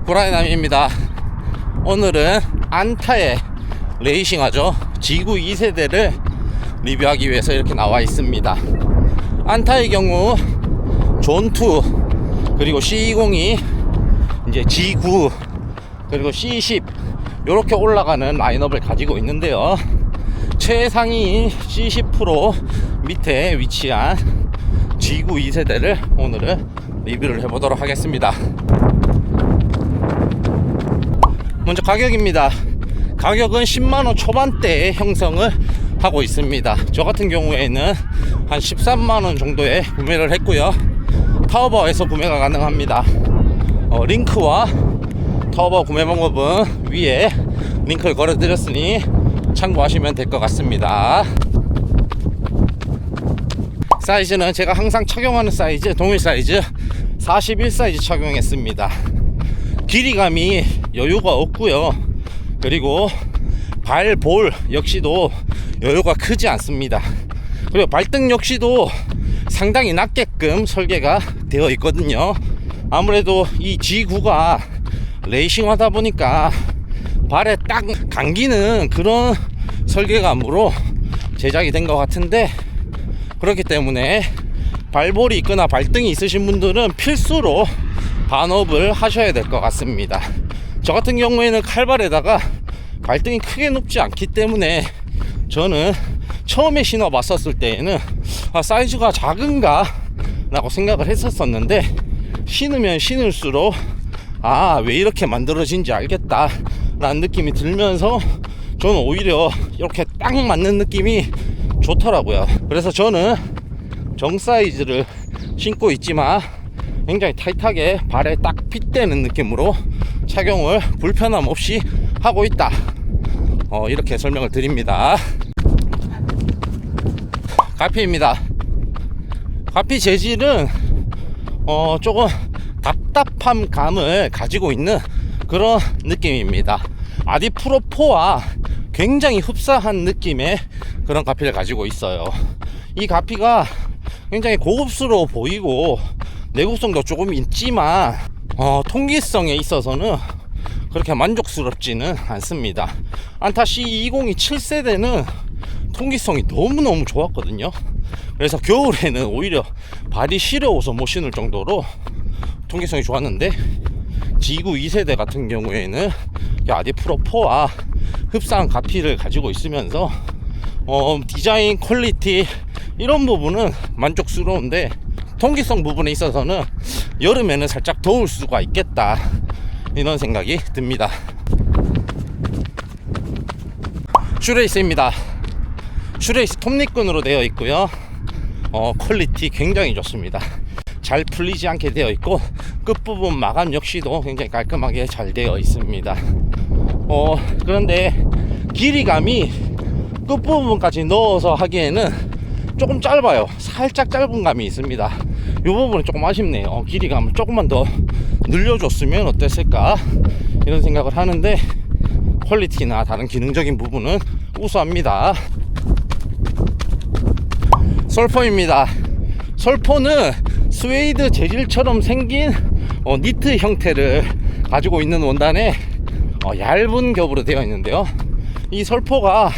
구라이남입니다. 오늘은 안타의 레이싱하죠. 지구 2세대를 리뷰하기 위해서 이렇게 나와 있습니다. 안타의 경우 존2 그리고 C20이 이제 G9 그리고 C10 이렇게 올라가는 라인업을 가지고 있는데요. 최상위 C10 프로 밑에 위치한 G9 2세대를 오늘은 리뷰를 해보도록 하겠습니다. 먼저 가격입니다. 가격은 10만원 초반대에 형성을 하고 있습니다. 저 같은 경우에는 한 13만원 정도에 구매를 했고요. 타오바오에서 구매가 가능합니다. 링크와 타오바오 구매 방법은 위에 링크를 걸어드렸으니 참고하시면 될 것 같습니다. 사이즈는 제가 항상 착용하는 사이즈, 동일 사이즈 41 사이즈 착용했습니다. 길이감이 여유가 없고요. 그리고 발볼 역시도 여유가 크지 않습니다. 그리고 발등 역시도 상당히 낮게끔 설계가 되어 있거든요. 아무래도 이 G9가 레이싱하다 보니까 발에 딱 감기는 그런 설계감으로 제작이 된 것 같은데, 그렇기 때문에 발볼이 있거나 발등이 있으신 분들은 필수로 반업을 하셔야 될 것 같습니다. 저 같은 경우에는 칼발에다가 발등이 크게 높지 않기 때문에 저는 처음에 신어봤었을 때에는 사이즈가 작은가 라고 생각을 했었는데, 신으면 신을수록 왜 이렇게 만들어진지 알겠다 라는 느낌이 들면서 저는 오히려 이렇게 딱 맞는 느낌이 좋더라고요. 그래서 저는 정 사이즈를 신고 있지만 굉장히 타이트하게 발에 딱 핏대는 느낌으로 착용을 불편함 없이 하고 있다, 이렇게 설명을 드립니다. 가피입니다. 가피 재질은 조금 답답함 감을 가지고 있는 그런 느낌입니다. 아디프로4와 굉장히 흡사한 느낌의 그런 가피를 가지고 있어요. 이 가피가 굉장히 고급스러워 보이고 내구성도 조금 있지만 통기성에 있어서는 그렇게 만족스럽지는 않습니다. 안타 C20이 7세대는 통기성이 너무너무 좋았거든요. 그래서 겨울에는 오히려 발이 시려워서 못 신을 정도로 통기성이 좋았는데, G9 2세대 같은 경우에는 아디프로4와 흡사한 가피를 가지고 있으면서 디자인 퀄리티 이런 부분은 만족스러운데, 통기성 부분에 있어서는 여름에는 살짝 더울 수가 있겠다, 이런 생각이 듭니다. 슈레이스입니다. 슈레이스 톱니끈으로 되어 있고요. 퀄리티 굉장히 좋습니다. 잘 풀리지 않게 되어 있고 끝부분 마감 역시도 굉장히 깔끔하게 잘 되어 있습니다. 그런데 길이감이 끝부분까지 넣어서 하기에는 조금 짧아요. 살짝 짧은 감이 있습니다. 이 부분은 조금 아쉽네요. 길이감을 조금만 더 늘려줬으면 어땠을까, 이런 생각을 하는데 퀄리티나 다른 기능적인 부분은 우수합니다. 솔포입니다. 솔포는 스웨이드 재질처럼 생긴 니트 형태를 가지고 있는 원단에 얇은 겹으로 되어 있는데요. 이 솔포가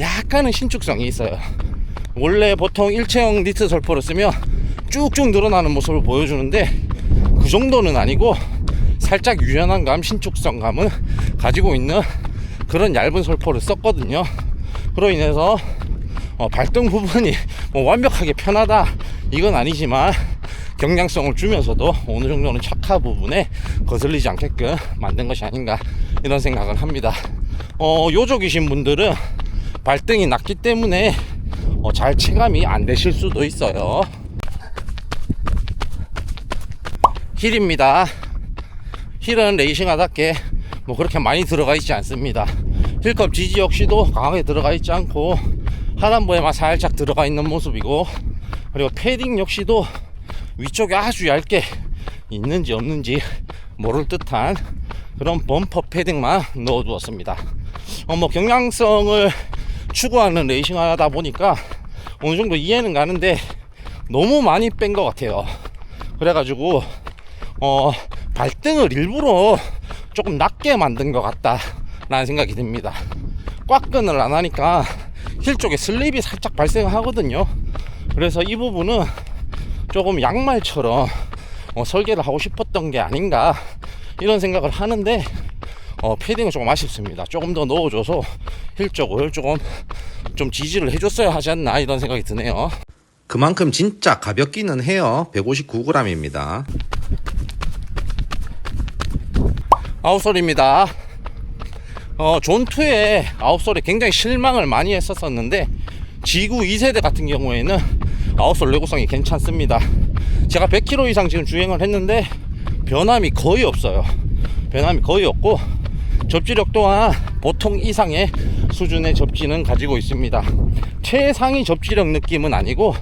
약간은 신축성이 있어요. 원래 보통 일체형 니트 솔포를 쓰면 쭉쭉 늘어나는 모습을 보여주는데 그 정도는 아니고 살짝 유연한 감, 신축성 감을 가지고 있는 그런 얇은 솔포를 썼거든요. 그로 인해서 발등 부분이 완벽하게 편하다 이건 아니지만 경량성을 주면서도 어느 정도는 착화 부분에 거슬리지 않게끔 만든 것이 아닌가, 이런 생각을 합니다. 요족이신 분들은 발등이 낮기 때문에 잘 체감이 안 되실 수도 있어요. 힐입니다. 힐은 레이싱하답게 그렇게 많이 들어가 있지 않습니다. 힐컵 지지 역시도 강하게 들어가 있지 않고 하단부에만 살짝 들어가 있는 모습이고, 그리고 패딩 역시도 위쪽에 아주 얇게 있는지 없는지 모를 듯한 그런 범퍼 패딩만 넣어두었습니다. 경량성을 추구하는 레이싱 하다 보니까 어느 정도 이해는 가는데 너무 많이 뺀 것 같아요. 그래가지고 발등을 일부러 조금 낮게 만든 것 같다 라는 생각이 듭니다. 꽉끈을 안 하니까 힐 쪽에 슬립이 살짝 발생하거든요. 그래서 이 부분은 조금 양말처럼 설계를 하고 싶었던 게 아닌가 이런 생각을 하는데 패딩은 조금 아쉽습니다. 조금 더 넣어줘서 힐 쪽을 조금 좀 지지를 해줬어야 하지 않나 이런 생각이 드네요. 그만큼 진짜 가볍기는 해요. 159g입니다. 아웃솔입니다. 존2의 아웃솔에 굉장히 실망을 많이 했었는데 지구 2세대 같은 경우에는 아웃솔 내구성이 괜찮습니다. 제가 100km 이상 지금 주행을 했는데 변함이 거의 없어요. 변함이 거의 없고 접지력 또한 보통 이상의 수준의 접지는 가지고 있습니다. 최상위 접지력 느낌은 아니고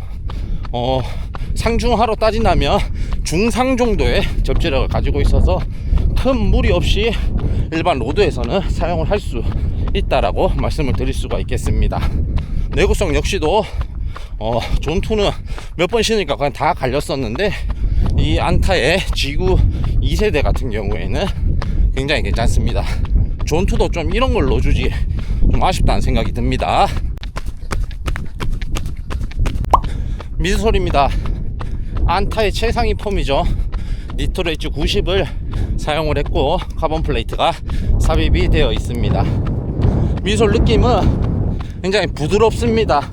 상중하로 따진다면 중상 정도의 접지력을 가지고 있어서 큰 무리 없이 일반 로드에서는 사용을 할 수 있다라고 말씀을 드릴 수가 있겠습니다. 내구성 역시도 존2는 몇 번 신으니까 그냥 다 갈렸었는데 이 안타의 지구 2세대 같은 경우에는 굉장히 괜찮습니다. 존2도 좀 이런 걸 넣어주지 좀 아쉽다는 생각이 듭니다. 미드솔입니다. 안타의 최상위 폼이죠. 니트로 엣지 90을 사용을 했고 카본 플레이트가 삽입이 되어 있습니다. 미드솔 느낌은 굉장히 부드럽습니다.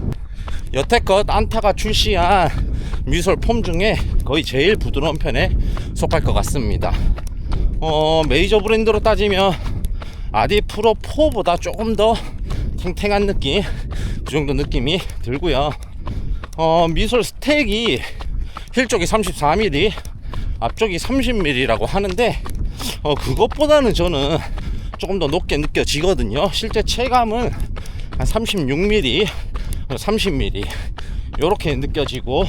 여태껏 안타가 출시한 미드솔 폼 중에 거의 제일 부드러운 편에 속할 것 같습니다. 메이저 브랜드로 따지면 아디 프로 4보다 조금 더 탱탱한 느낌, 그 정도 느낌이 들고요. 미드솔 스택이 힐 쪽이 34mm, 앞쪽이 30mm라고 하는데 그것보다는 저는 조금 더 높게 느껴지거든요. 실제 체감은 한 36mm, 30mm 이렇게 느껴지고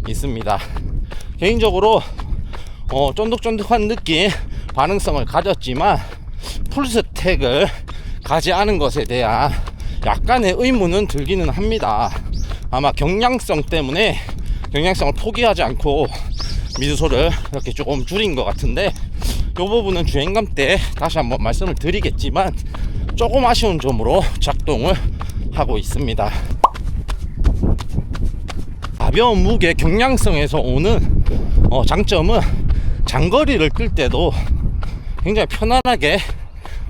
있습니다. 개인적으로 쫀득쫀득한 느낌, 반응성을 가졌지만 풀스택을 가지 않은 것에 대한 약간의 의문은 들기는 합니다. 아마 경량성 때문에 경량성을 포기하지 않고 미드솔을 이렇게 조금 줄인 것 같은데 이 부분은 주행감 때 다시 한번 말씀을 드리겠지만 조금 아쉬운 점으로 작동을 하고 있습니다. 가벼운 무게 경량성에서 오는 장점은 장거리를 끌 때도 굉장히 편안하게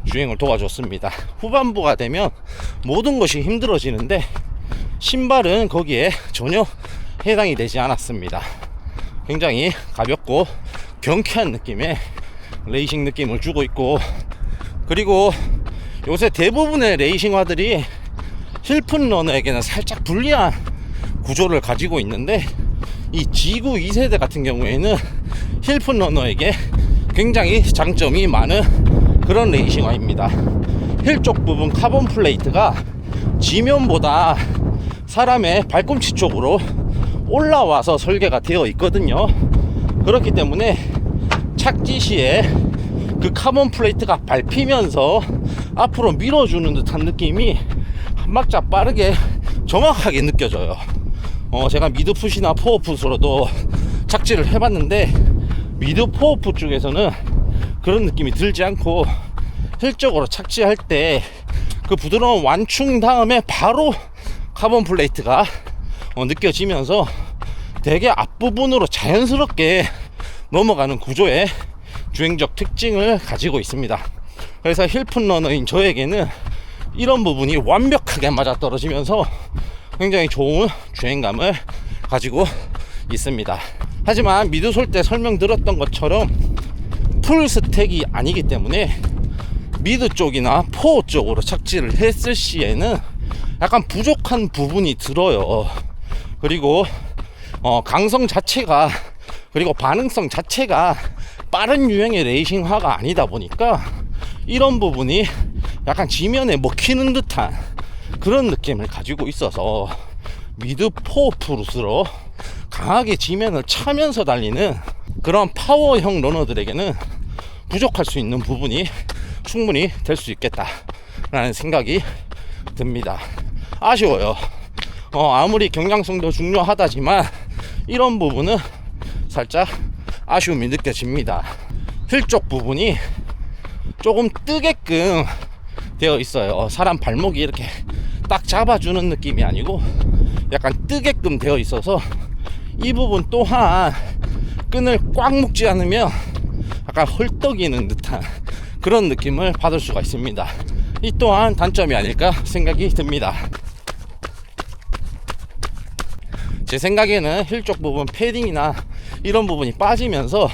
주행을 도와줬습니다. 후반부가 되면 모든 것이 힘들어지는데 신발은 거기에 전혀 해당이 되지 않았습니다. 굉장히 가볍고 경쾌한 느낌의 레이싱 느낌을 주고 있고, 그리고 요새 대부분의 레이싱화들이 힐픈 러너에게는 살짝 불리한 구조를 가지고 있는데 이 지구 2세대 같은 경우에는 힐픈 러너에게 굉장히 장점이 많은 그런 레이싱화입니다. 힐 쪽 부분 카본 플레이트가 지면보다 사람의 발꿈치 쪽으로 올라와서 설계가 되어 있거든요. 그렇기 때문에 착지 시에 그 카본 플레이트가 밟히면서 앞으로 밀어주는 듯한 느낌이 한 박자 빠르게 정확하게 느껴져요. 제가 미드풋이나 포어풋으로도 착지를 해봤는데 미드 포어풋 쪽에서는 그런 느낌이 들지 않고 힐적으로 착지할 때 그 부드러운 완충 다음에 바로 카본 플레이트가 느껴지면서 되게 앞부분으로 자연스럽게 넘어가는 구조의 주행적 특징을 가지고 있습니다. 그래서 힐픈 러너인 저에게는 이런 부분이 완벽하게 맞아떨어지면서 굉장히 좋은 주행감을 가지고 있습니다. 하지만 미드솔 때 설명드렸던 것처럼 풀 스택이 아니기 때문에 미드 쪽이나 포어 쪽으로 착지를 했을 시에는 약간 부족한 부분이 들어요. 그리고 강성 자체가, 그리고 반응성 자체가 빠른 유행의 레이싱화가 아니다 보니까 이런 부분이 약간 지면에 먹히는 듯한 그런 느낌을 가지고 있어서 미드 포어프루스로 강하게 지면을 차면서 달리는 그런 파워형 러너들에게는 부족할 수 있는 부분이 충분히 될 수 있겠다 라는 생각이 듭니다. 아쉬워요. 아무리 경량성도 중요하다지만 이런 부분은 살짝 아쉬움이 느껴집니다. 힐 쪽 부분이 조금 뜨게끔 되어 있어요. 사람 발목이 이렇게 딱 잡아주는 느낌이 아니고 약간 뜨게끔 되어 있어서 이 부분 또한 끈을 꽉 묶지 않으면 약간 헐떡이는 듯한 그런 느낌을 받을 수가 있습니다. 이 또한 단점이 아닐까 생각이 듭니다. 제 생각에는 힐 쪽 부분 패딩이나 이런 부분이 빠지면서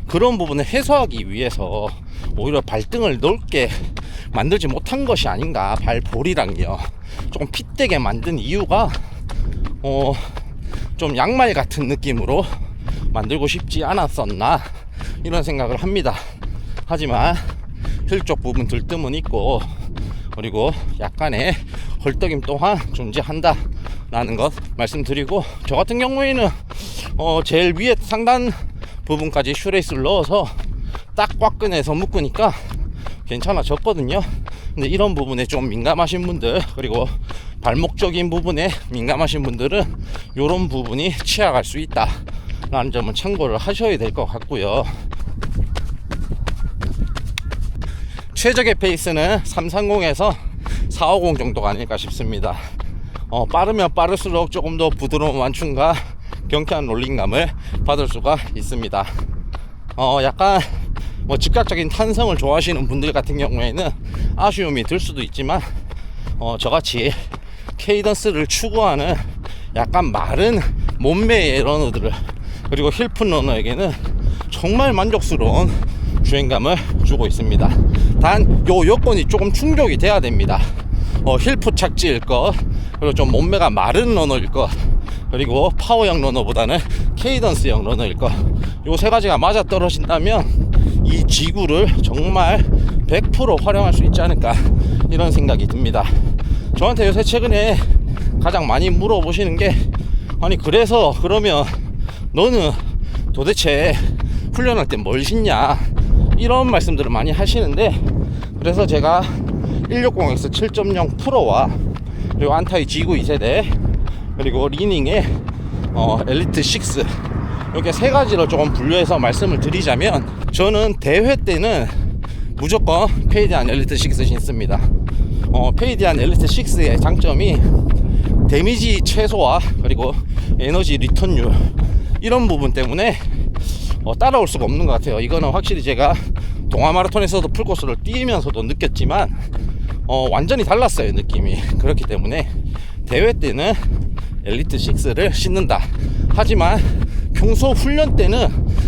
그런 부분을 해소하기 위해서 오히려 발등을 넓게 만들지 못한 것이 아닌가. 발볼이랑요 조금 핏되게 만든 이유가 좀 양말 같은 느낌으로 만들고 싶지 않았었나 이런 생각을 합니다. 하지만 힐 쪽 부분 들뜸은 있고 그리고 약간의 헐떡임 또한 존재한다 라는 것 말씀드리고, 저 같은 경우에는 제일 위에 상단 부분까지 슈레이스를 넣어서 딱 꽉 꺼내서 묶으니까 괜찮아졌거든요. 근데 이런 부분에 좀 민감하신 분들, 그리고 발목적인 부분에 민감하신 분들은 이런 부분이 취약할 수 있다 라는 점은 참고를 하셔야 될 것 같고요. 최적의 페이스는 330에서 450 정도가 아닐까 싶습니다. 빠르면 빠를수록 조금 더 부드러운 완충과 경쾌한 롤링감을 받을 수가 있습니다. 약간 즉각적인 탄성을 좋아하시는 분들 같은 경우에는 아쉬움이 들 수도 있지만 저같이 케이던스를 추구하는 약간 마른 몸매의 러너들을, 그리고 힐풋 러너에게는 정말 만족스러운 주행감을 주고 있습니다. 단 요 여건이 조금 충족이 돼야 됩니다. 힐풋 착지일 것, 그리고 좀 몸매가 마른 러너일 것, 그리고 파워형 러너보다는 케이던스형 러너일 것, 요 세 가지가 맞아 떨어진다면 이 지구를 정말 100% 활용할 수 있지 않을까 이런 생각이 듭니다. 저한테 요새 최근에 가장 많이 물어보시는 게, 아니 그래서 그러면 너는 도대체 훈련할 때 뭘 신냐 이런 말씀들을 많이 하시는데, 그래서 제가 160X 7.0 프로와 그리고 안타의 G9 2세대 그리고 리닝의 엘리트 6 이렇게 세 가지를 조금 분류해서 말씀을 드리자면, 저는 대회 때는 무조건 페이디안 엘리트 6 신습니다. 페이디안 엘리트 6의 장점이 데미지 최소화 그리고 에너지 리턴율 이런 부분 때문에 따라올 수가 없는 것 같아요. 이거는 확실히 제가 동아 마라톤에서도 풀코스를 뛰면서도 느꼈지만 완전히 달랐어요, 느낌이. 그렇기 때문에 대회 때는 엘리트 6를 신는다. 하지만 평소 훈련 때는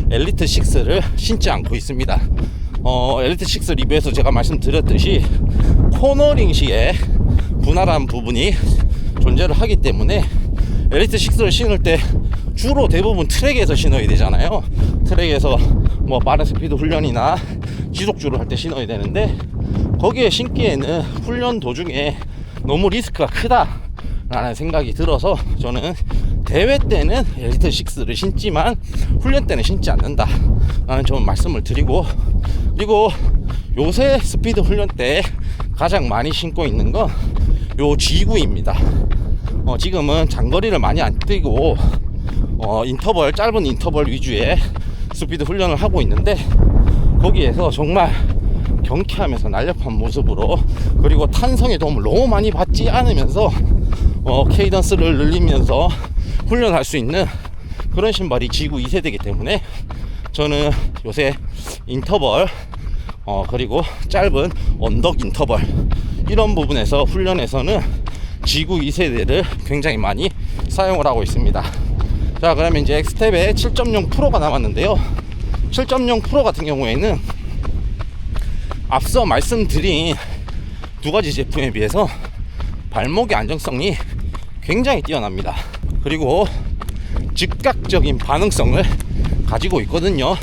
엘리트 6를 신지 않고 있습니다. 엘리트 6 리뷰에서 제가 말씀드렸듯이 코너링 시에 분할한 부분이 존재를 하기 때문에 엘리트 6를 신을 때 주로 대부분 트랙에서 신어야 되잖아요. 트랙에서 뭐 빠른 스피드 훈련이나 지속주를 할 때 신어야 되는데, 거기에 신기에는 훈련 도중에 너무 리스크가 크다 라는 생각이 들어서 저는 대회 때는 엘리트 6를 신지만 훈련 때는 신지 않는다 라는 좀 말씀을 드리고, 그리고 요새 스피드 훈련 때 가장 많이 신고 있는 건 요 G9입니다. 지금은 장거리를 많이 안 뛰고 인터벌, 짧은 인터벌 위주의 스피드 훈련을 하고 있는데, 거기에서 정말 경쾌하면서 날렵한 모습으로, 그리고 탄성의 도움을 너무 많이 받지 않으면서 케이던스를 늘리면서 훈련할 수 있는 그런 신발이 G9 2세대이기 때문에 저는 요새 인터벌 그리고 짧은 언덕 인터벌 이런 부분에서 훈련에서는 G9 2세대를 굉장히 많이 사용을 하고 있습니다. 자, 그러면 이제 엑스텝의 7.0 프로가 남았는데요. 7.0 프로 같은 경우에는 앞서 말씀드린 두 가지 제품에 비해서 발목의 안정성이 굉장히 뛰어납니다. 그리고 즉각적인 반응성을 가지고 있거든요.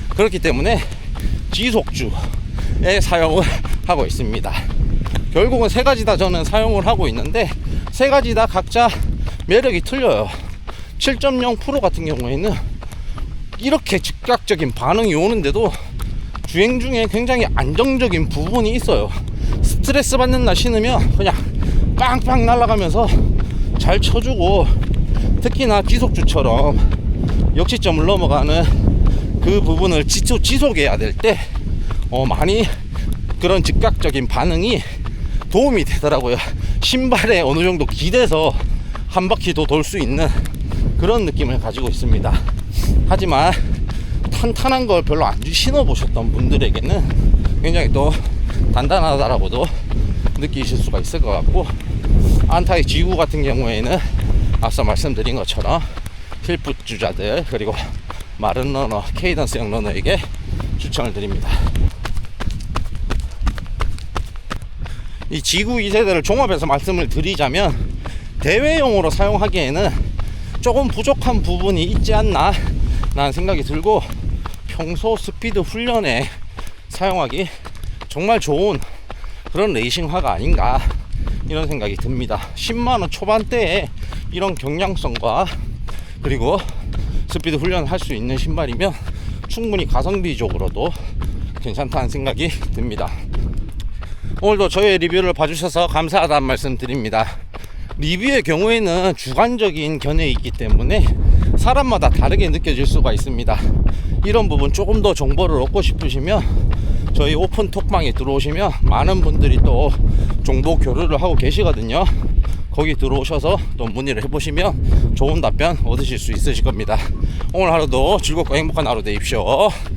그렇기 때문에 지속주에 사용을 하고 있습니다. 결국은 세 가지 다 저는 사용을 하고 있는데, 세 가지 다 각자 매력이 틀려요. 7.0 프로 같은 경우에는 이렇게 즉각적인 반응이 오는데도 주행 중에 굉장히 안정적인 부분이 있어요. 스트레스 받는 날 신으면 그냥 빵빵 날아가면서 잘 쳐주고, 특히나 지속주처럼 역시점을 넘어가는 그 부분을 지속해야 될 때 많이 그런 즉각적인 반응이 도움이 되더라고요. 신발에 어느 정도 기대서 한 바퀴 더 돌 수 있는 그런 느낌을 가지고 있습니다. 하지만 탄탄한 걸 별로 안 신어보셨던 분들에게는 굉장히 또 단단하다라고도 느끼실 수가 있을 것 같고, 안타의 지구 같은 경우에는 앞서 말씀드린 것처럼 힐풋 주자들 그리고 마른 러너, 케이던스형 러너에게 추천을 드립니다. 이 지구 2세대를 종합해서 말씀을 드리자면 대회용으로 사용하기에는 조금 부족한 부분이 있지 않나 라는 생각이 들고, 평소 스피드 훈련에 사용하기 정말 좋은 그런 레이싱화가 아닌가 이런 생각이 듭니다. 10만원 초반대에 이런 경량성과 그리고 스피드 훈련을 할 수 있는 신발이면 충분히 가성비적으로도 괜찮다는 생각이 듭니다. 오늘도 저의 리뷰를 봐주셔서 감사하다는 말씀 드립니다. 리뷰의 경우에는 주관적인 견해이기 때문에 사람마다 다르게 느껴질 수가 있습니다. 이런 부분 조금 더 정보를 얻고 싶으시면 저희 오픈톡방에 들어오시면 많은 분들이 또 정보 교류를 하고 계시거든요. 거기 들어오셔서 또 문의를 해보시면 좋은 답변 얻으실 수 있으실 겁니다. 오늘 하루도 즐겁고 행복한 하루 되십시오.